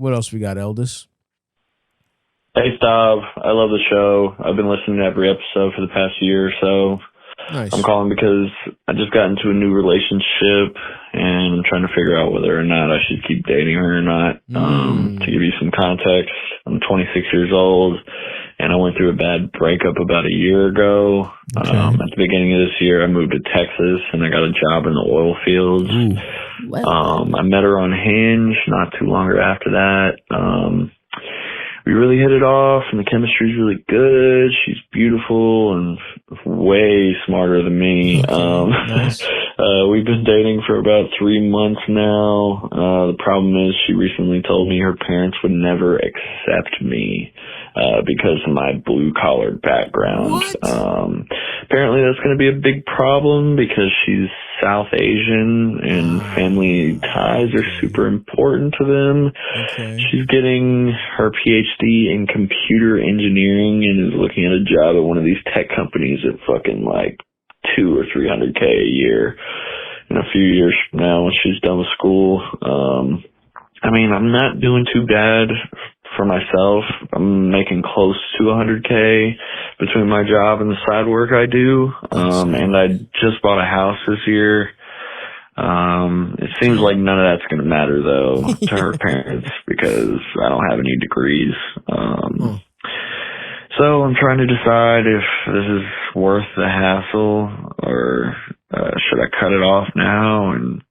What else we got, Eldest? Hey, Stav. I love the show. I've been listening to every episode for the past year or so. Nice. I'm calling because I just got into a new relationship, and I'm trying to figure out whether or not I should keep dating her or not. To give you some context, I'm 26 years old, and I went through a bad breakup about a year ago. Okay. At the beginning of this year, I moved to Texas, and I got a job in the oil fields. I met her on Hinge not too long after that. We really hit it off, and the chemistry's really good. She's beautiful and way smarter than me. Nice. We've been dating for about 3 months now. The problem is she recently told me her parents would never accept me because of my blue-collar background. Apparently that's going to be a big problem because she's South Asian and family ties are super important to them. Okay. She's getting her PhD in computer engineering and is looking at a job at one of these tech companies at fucking like $200,000 or $300K a year in a few years from now when she's done with school. I mean, I'm not doing too bad for myself. I'm making close to $100K between my job and the side work I do. And I just bought a house this year. It seems like none of that's going to matter though to her parents because I don't have any degrees. So I'm trying to decide if this is worth the hassle or should I cut it off now and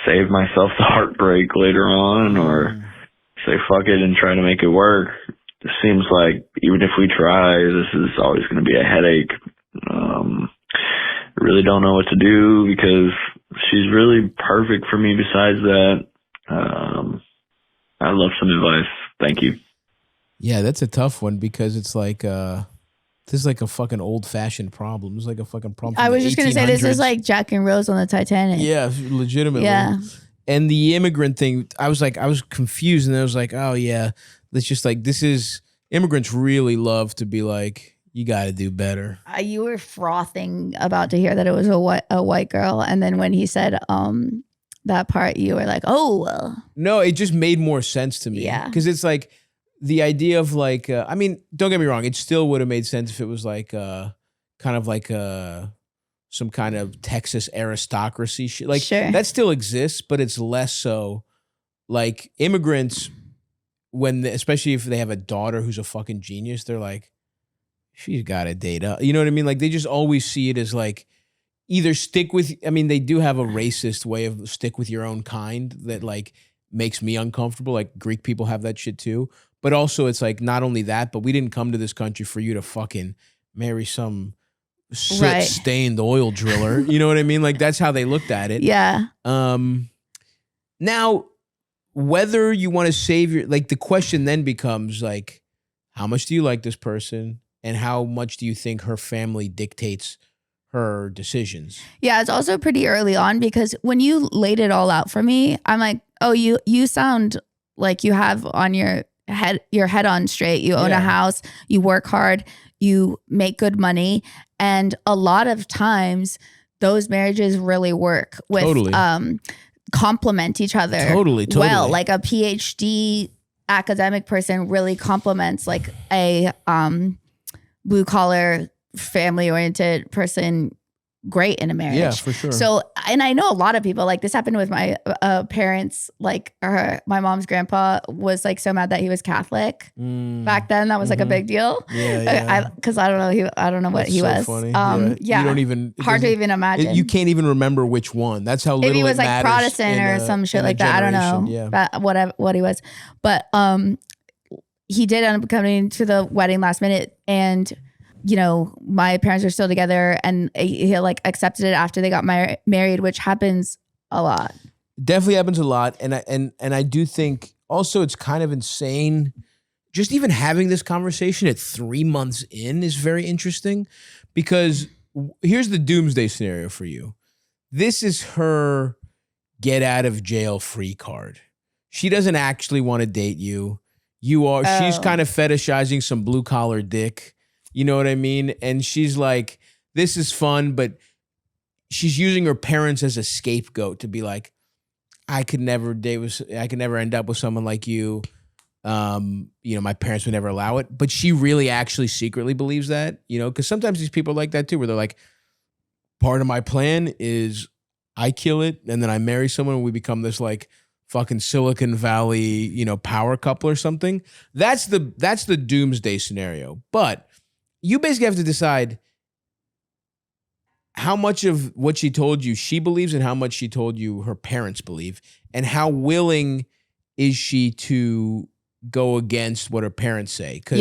save myself the heartbreak later on, or say fuck it and try to make it work. It seems like even if we try, this is always going to be a headache. I really don't know what to do because she's really perfect for me besides that. I'd love some advice. Thank you. Yeah, that's a tough one because it's like this is like a fucking old-fashioned problem. It's like a fucking problem. I was just going to say this is like Jack and Rose on the Titanic. Yeah, legitimately. Yeah. And the immigrant thing, I was confused, and I was like, oh yeah, it's just like this is immigrants really love to be like, you got to do better. You were frothing about to hear that it was a white girl, and then when he said that part, you were like, oh well. No, it just made more sense to me. Yeah, because it's like the idea of like, I mean, don't get me wrong, it still would have made sense if it was like kind of like some kind of Texas aristocracy shit. Like that still exists, but it's less so. Like immigrants, especially if they have a daughter who's a fucking genius, they're like, she's got a date up. You know what I mean? Like they just always see it as like either stick with, I mean, they do have a racist way of stick with your own kind that like makes me uncomfortable. Like Greek people have that shit too. But also it's like not only that, but we didn't come to this country for you to fucking marry some soot-stained oil driller. You know what I mean? Like that's how they looked at it. Yeah. Now, whether you want to save your, like the question then becomes like, how much do you like this person? And how much do you think her family dictates her decisions? Yeah, it's also pretty early on because when you laid it all out for me, I'm like, oh, you sound like you have on your head on straight. You own a house, you work hard, you make good money. And a lot of times those marriages really work with complement each other. Totally. Well, like a PhD academic person really complements like a blue collar family oriented person great in a marriage. Yeah, for sure. So, and I know a lot of people, like this happened with my parents, like my mom's grandpa was like so mad that he was Catholic back then. That was like a big deal. Yeah. Cause I don't know what he was. Funny. Yeah. You don't even, hard to even imagine. You can't even remember which one. That's how little Maybe he was like matters Protestant or some shit like that. I don't know. Yeah. What he was, but he did end up coming to the wedding last minute, and you know, my parents are still together, and he like accepted it after they got married, which happens a lot. Definitely happens a lot. And I do think also it's kind of insane. Just even having this conversation at 3 months in is very interesting because here's the doomsday scenario for you. This is her get out of jail free card. She doesn't actually want to date you. She's kind of fetishizing some blue collar dick. You know what I mean? And she's like, this is fun, but she's using her parents as a scapegoat to be like, I could never end up with someone like you. My parents would never allow it, but she really actually secretly believes that, because sometimes these people are like that too, where they're like, part of my plan is I kill it and then I marry someone and we become this like fucking Silicon Valley, power couple or something. That's the doomsday scenario. But you basically have to decide how much of what she told you she believes and how much she told you her parents believe, and how willing is she to go against what her parents say. Because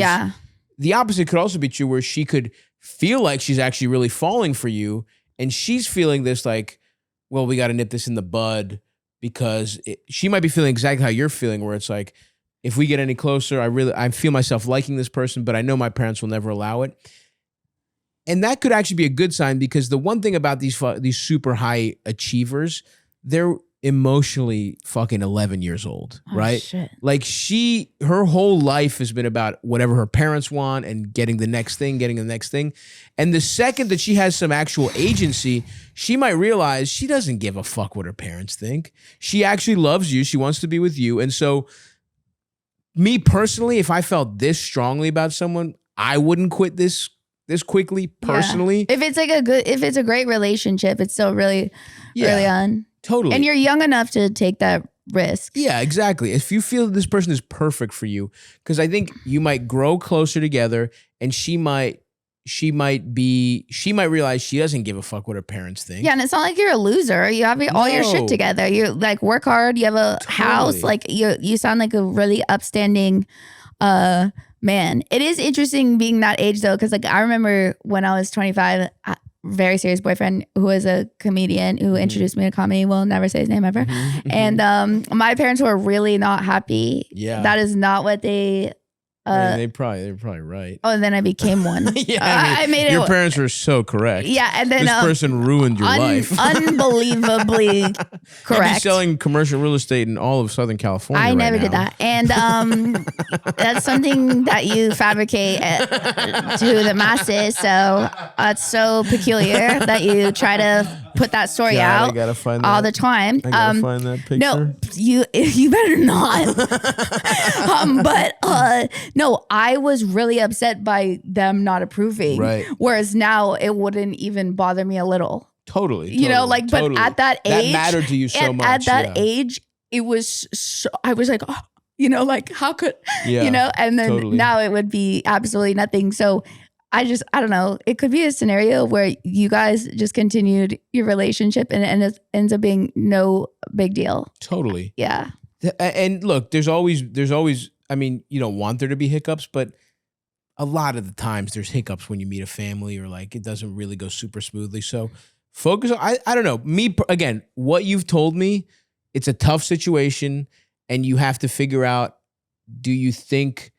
the opposite could also be true, where she could feel like she's actually really falling for you, and she's feeling this like, well, we got to nip this in the bud, because she might be feeling exactly how you're feeling, where it's like, if we get any closer, I feel myself liking this person, but I know my parents will never allow it. And that could actually be a good sign, because the one thing about these super high achievers, they're emotionally fucking 11 years old, right? Shit. Like her whole life has been about whatever her parents want and getting the next thing. And the second that she has some actual agency, she might realize she doesn't give a fuck what her parents think. She actually loves you. She wants to be with you. And so me personally, if I felt this strongly about someone, I wouldn't quit this quickly personally. Yeah. If it's a great relationship, it's still really on. Totally. And you're young enough to take that risk. Yeah, exactly. If you feel this person is perfect for you, because I think you might grow closer together, and she might realize she doesn't give a fuck what her parents think. Yeah, and it's not like you're a loser. You have all your shit together. You like work hard. You have a house. Like you sound like a really upstanding man. It is interesting being that age though, because like I remember when I was 25, very serious boyfriend who was a comedian who introduced me to comedy. We'll never say his name ever. And my parents were really not happy. Yeah, that is not what they. They're probably right. Oh, and then I became one. I made it. Your parents were so correct. Yeah, and then this person ruined your life. Unbelievably correct. You'd be selling commercial real estate in all of Southern California. I never did that, and that's something that you fabricate to the masses. So it's so peculiar that you try to put that story out I gotta find all the time. I gotta find that picture. No, you better not. No, I was really upset by them not approving. Right. Whereas now it wouldn't even bother me a little. Totally. But at that age, that mattered to you so much. At that age, it was so, I was like, oh, like how could, and then now it would be absolutely nothing. So I don't know. It could be a scenario where you guys just continued your relationship and it ends up being no big deal. Totally. Yeah. And look, there's always, I mean, you don't want there to be hiccups, but a lot of the times there's hiccups when you meet a family, or like it doesn't really go super smoothly. So focus on, I don't know. Again, what you've told me, it's a tough situation, and you have to figure out, do you think,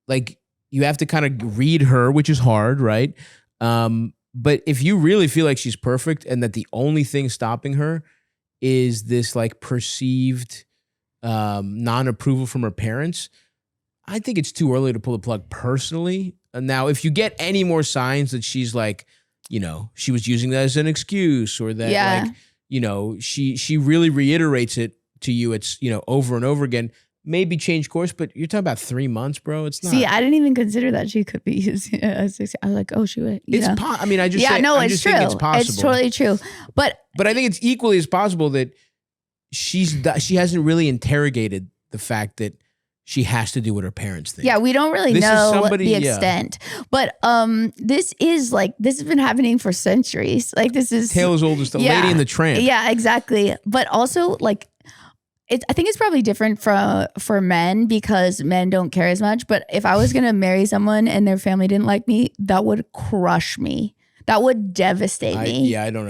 like, you have to kind of read her, which is hard, right? But if you really feel like she's perfect and that the only thing stopping her is this like perceived non-approval from her parents, I think it's too early to pull the plug personally. Now, if you get any more signs that she's like, she was using that as an excuse, or that she really reiterates it to you, it's, over and over again, maybe change course. But you're talking about 3 months, bro. It's not. See, I didn't even consider that she could be using it as I was like, oh, she would. I mean, I just say, I'm it's just true. saying it's possible. It's totally true. But I think it's equally as possible that she hasn't really interrogated the fact that she has to do what her parents think. Yeah, we don't really know the extent. But this has been happening for centuries. Like, this is tale as old as the Lady and the Tramp. Yeah, exactly. But also, like, I think it's probably different for men, because men don't care as much. But if I was gonna marry someone and their family didn't like me, that would crush me. That would devastate me. Yeah, I don't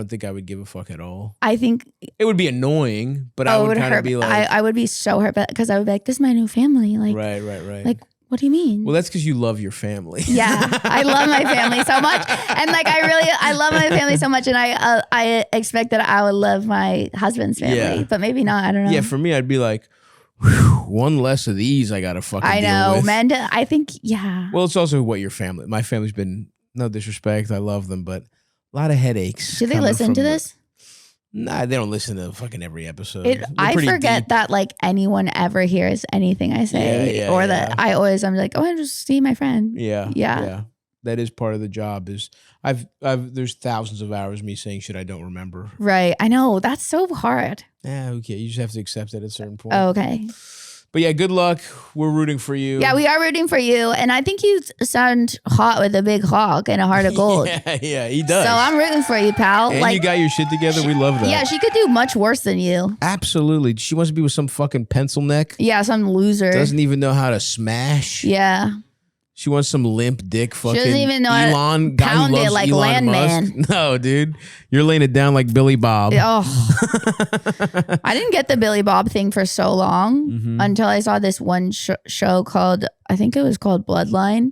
think I would give a fuck at all. I think it would be annoying, but I would kind of be like, I would be so hurt, because I would be like, this is my new family. Like, right. Like, what do you mean? Well, that's because you love your family. Yeah, I love my family so much, and like I love my family so much, and I expect that I would love my husband's family, but maybe not. I don't know. Yeah, for me, I'd be like, one less of these I gotta fucking deal with. Men. I think, yeah. Well, it's also what your family. My family's been, no disrespect, I love them, but a lot of headaches. Do they listen to this? Nah, they don't listen to fucking every episode. I forget that like anyone ever hears anything I say, that I'm like, oh, I'm just seeing my friend. Yeah. That is part of the job. Is there's thousands of hours of me saying shit I don't remember. Right. I know. That's so hard. Yeah. Okay. You just have to accept it at a certain point. Oh, okay. But yeah, good luck. We're rooting for you. Yeah, we are rooting for you. And I think you sound hot with a big hawk and a heart of gold. Yeah, he does. So I'm rooting for you, pal. And you got your shit together. We love that. Yeah, she could do much worse than you. Absolutely. She wants to be with some fucking pencil neck. Yeah, some loser. Doesn't even know how to smash. Yeah. She wants some limp dick fucking She doesn't even know how to pound it like Landman. No, dude. You're laying it down like Billy Bob. Oh. I didn't get the Billy Bob thing for so long until I saw this one show called, I think it was called Bloodline,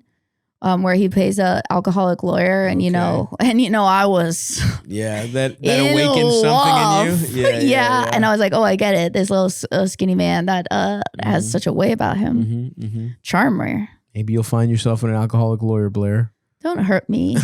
where he plays a alcoholic lawyer. And, I was that awakens something in you. Yeah. And I was like, oh, I get it. This little skinny man that has such a way about him. Charmer. Maybe you'll find yourself an alcoholic lawyer, Blair. Don't hurt me.